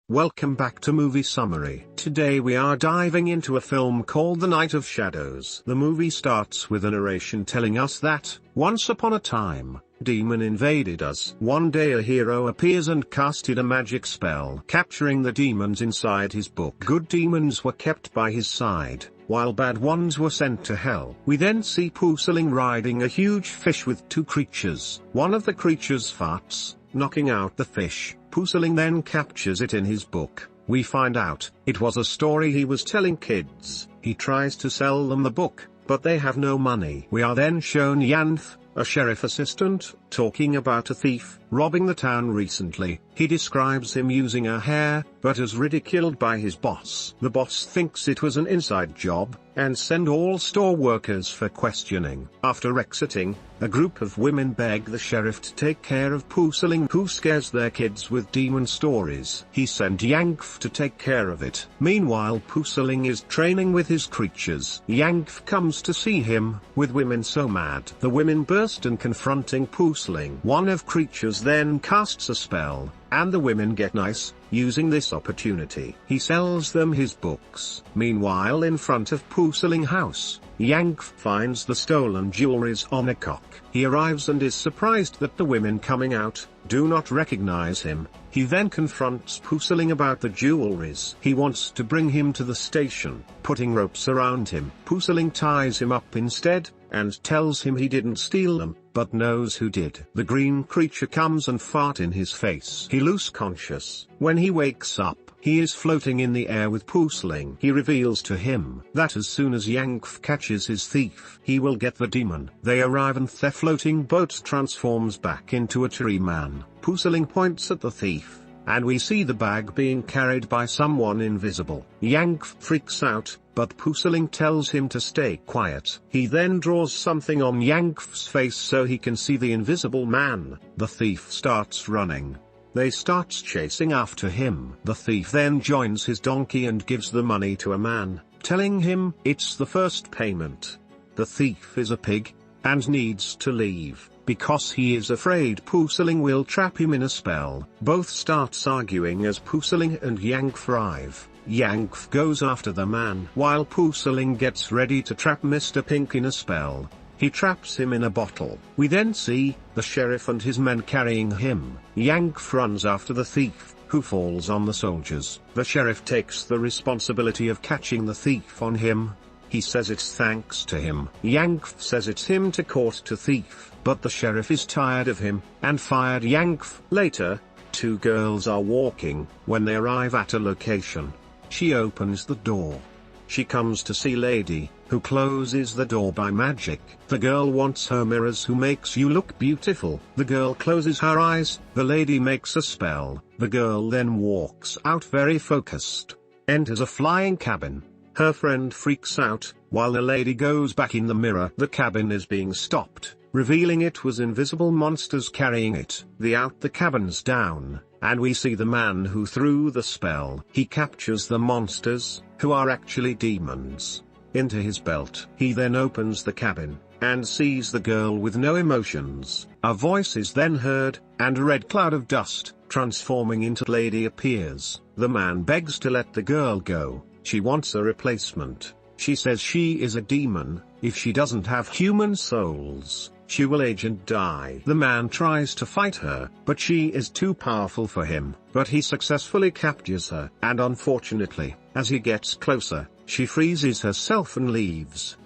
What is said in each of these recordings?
Welcome back to Movie Summary. Today we are diving into a film called The Night of Shadows. The movie starts with a narration telling us that, once upon a time, demon invaded us. One day a hero appears and casted a magic spell, capturing the demons inside his book. Good demons were kept by his side, while bad ones were sent to hell. We then see Pusaling riding a huge fish with two creatures. One of the creatures farts, knocking out the fish. Pusaling then captures it in his book. We find out it was a story he was telling kids. He tries to sell them the book, but they have no money. We are then shown Yanf, a sheriff assistant, talking about a thief robbing the town recently. He describes him using a hair, but is ridiculed by his boss. The boss thinks it was an inside job, and send all store workers for questioning. After exiting, a group of women beg the sheriff to take care of Pusaling, who scares their kids with demon stories. He sent Yanf to take care of it. Meanwhile, Pusaling is training with his creatures. Yanf comes to see him, with women so mad. The women burst and confronting Pusaling. One of creatures then casts a spell, and the women get nice, using this opportunity. He sells them his books. Meanwhile, in front of Pusaling house, Yank finds the stolen jewelries on a cock. He arrives and is surprised that the women coming out do not recognize him. He then confronts Pusaling about the jewelries. He wants to bring him to the station, putting ropes around him. Pusaling ties him up instead, and tells him he didn't steal them, but knows who did. The green creature comes and fart in his face. He lose conscious. When he wakes up, he is floating in the air with Pusaling. He reveals to him that as soon as Yank catches his thief, he will get the demon. They arrive and their floating boat transforms back into a tree man. Pusaling points at the thief, and we see the bag being carried by someone invisible. Yank freaks out, but Pusaling tells him to stay quiet. He then draws something on Yank's face so he can see the invisible man. The thief starts running. They start chasing after him. The thief then joins his donkey and gives the money to a man, telling him it's the first payment. The thief is a pig, and needs to leave, because he is afraid Pusaling will trap him in a spell. Both starts arguing as Pusaling and Yank arrive. Yank goes after the man while Pusaling gets ready to trap Mr. Pink in a spell. He traps him in a bottle. We then see the sheriff and his men carrying him. Yank runs after the thief, who falls on the soldiers. The sheriff takes the responsibility of catching the thief on him. He says it's thanks to him. Yank says it's him to court to thief, but the sheriff is tired of him, and fired Yank. Later, two girls are walking. When they arrive at a location, she opens the door. She comes to see Lady, who closes the door by magic. The girl wants her mirrors who makes you look beautiful. The girl closes her eyes, the lady makes a spell. The girl then walks out very focused. Enters a flying cabin. Her friend freaks out, while the lady goes back in the mirror. The cabin is being stopped, revealing it was invisible monsters carrying it. The cabin's down, and we see the man who threw the spell. He captures the monsters, who are actually demons, into his belt. He then opens the cabin, and sees the girl with no emotions. A voice is then heard, and a red cloud of dust, transforming into Lady appears. The man begs to let the girl go. She wants a replacement. She says she is a demon. If she doesn't have human souls, she will age and die. The man tries to fight her, but she is too powerful for him. But he successfully captures her, and unfortunately, as he gets closer, she freezes herself and leaves.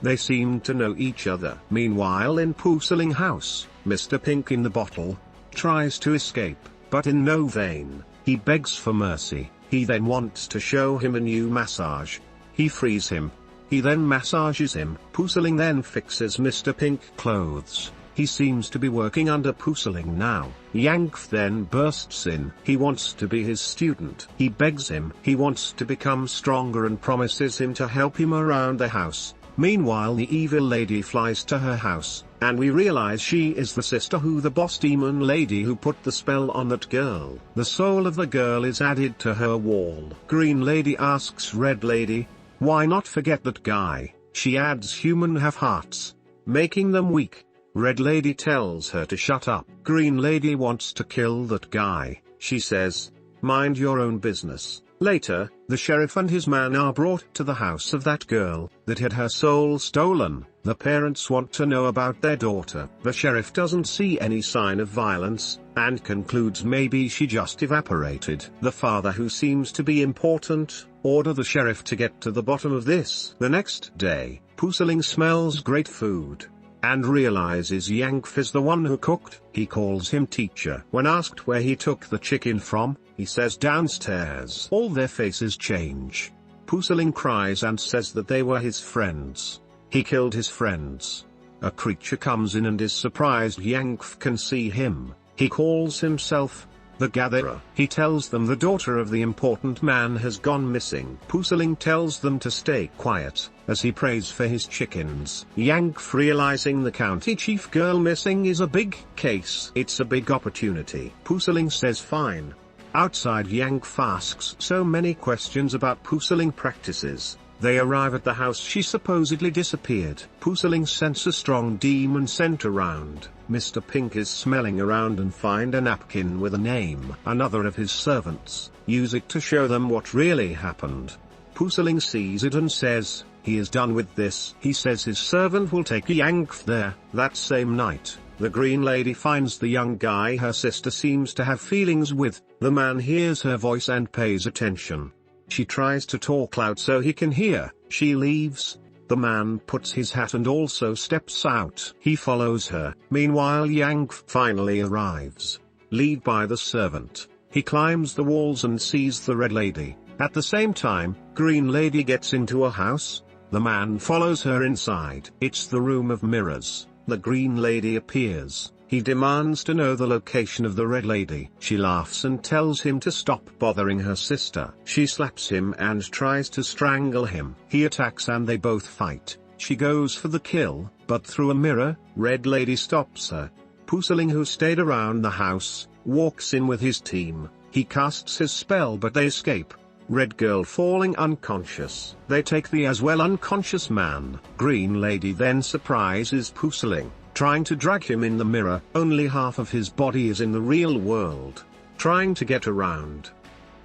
They seem to know each other. Meanwhile, in Pusaling house, Mr. Pink in the bottle tries to escape, but in no vein. He begs for mercy. He then wants to show him a new massage. He frees him. He then massages him. Pusaling then fixes Mr. Pink clothes. He seems to be working under Pusaling now. Yank then bursts in. He wants to be his student. He begs him. He wants to become stronger and promises him to help him around the house. Meanwhile, the evil lady flies to her house, and we realize she is the sister who the boss demon lady who put the spell on that girl. The soul of the girl is added to her wall. Green lady asks Red lady, why not forget that guy? She adds human have hearts, making them weak. Red lady tells her to shut up. Green lady wants to kill that guy. She says, mind your own business. Later, the sheriff and his man are brought to the house of that girl that had her soul stolen. The parents want to know about their daughter. The sheriff doesn't see any sign of violence, and concludes maybe she just evaporated. The father, who seems to be important, orders the sheriff to get to the bottom of this. The next day, Puseling smells great food, and realizes Yank is the one who cooked. He calls him teacher. When asked where he took the chicken from, he says downstairs. All their faces change. Puseling cries and says that they were his friends. He killed his friends. A creature comes in and is surprised Yank can see him. He calls himself the Gatherer. He tells them the daughter of the important man has gone missing. Puseling tells them to stay quiet, as he prays for his chickens. Yank, realizing the county chief girl missing is a big case, it's a big opportunity. Puseling says fine. Outside, Yank asks so many questions about Puseling practices. They arrive at the house she supposedly disappeared. Puseling senses a strong demon scent around. Mr. Pink is smelling around and find a napkin with a name. Another of his servants use it to show them what really happened. Puseling sees it and says, he is done with this. He says his servant will take Yank there. That same night, the Green Lady finds the young guy her sister seems to have feelings with. The man hears her voice and pays attention. She tries to talk loud so he can hear. She leaves. The man puts his hat and also steps out. He follows her. Meanwhile, Yank finally arrives. Led by the servant, he climbs the walls and sees the Red Lady. At the same time, Green Lady gets into a house. The man follows her inside. It's the room of mirrors. The Green Lady appears. He demands to know the location of the Red Lady. She laughs and tells him to stop bothering her sister. She slaps him and tries to strangle him. He attacks and they both fight. She goes for the kill, but through a mirror, Red Lady stops her. Puseling, who stayed around the house, walks in with his team. He casts his spell but they escape. Red Girl falling unconscious. They take the as well unconscious man. Green Lady then surprises Puseling, trying to drag him in the mirror. Only half of his body is in the real world. Trying to get around,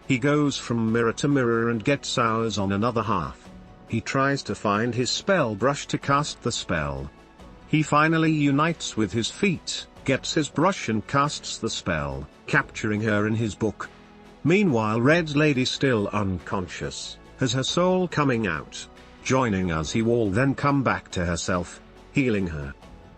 he goes from mirror to mirror and gets ours on another half. He tries to find his spell brush to cast the spell. He finally unites with his feet, gets his brush and casts the spell, capturing her in his book. Meanwhile, Red Lady, still unconscious, has her soul coming out. Joining us, he will then come back to herself, healing her.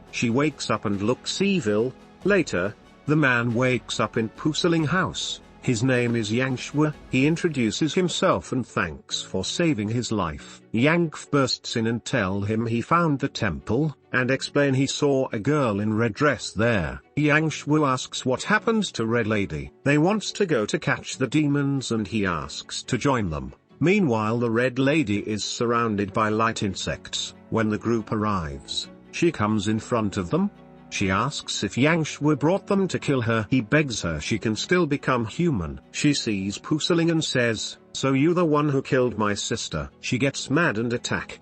She wakes up and looks evil. Later, the man wakes up in Puseling house. His name is Yanshua. He introduces himself and thanks for saving his life. Yank bursts in and tell him he found the temple, and explain he saw a girl in red dress there. Yanshua asks what happened to Red Lady. They wants to go to catch the demons and he asks to join them. Meanwhile, the Red Lady is surrounded by light insects. When the group arrives, she comes in front of them. She asks if Yanshua brought them to kill her. He begs her she can still become human. She sees Puseling and says, "So you the one who killed my sister?" She gets mad and attack.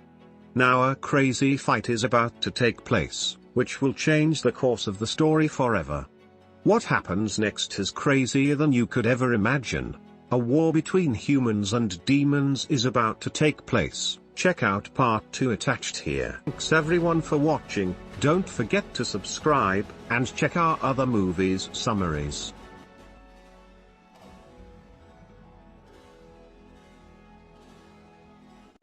Now a crazy fight is about to take place, which will change the course of the story forever. What happens next is crazier than you could ever imagine. A war between humans and demons is about to take place. Check out part 2 attached here. Thanks everyone for watching. Don't forget to subscribe, and check our other movies summaries.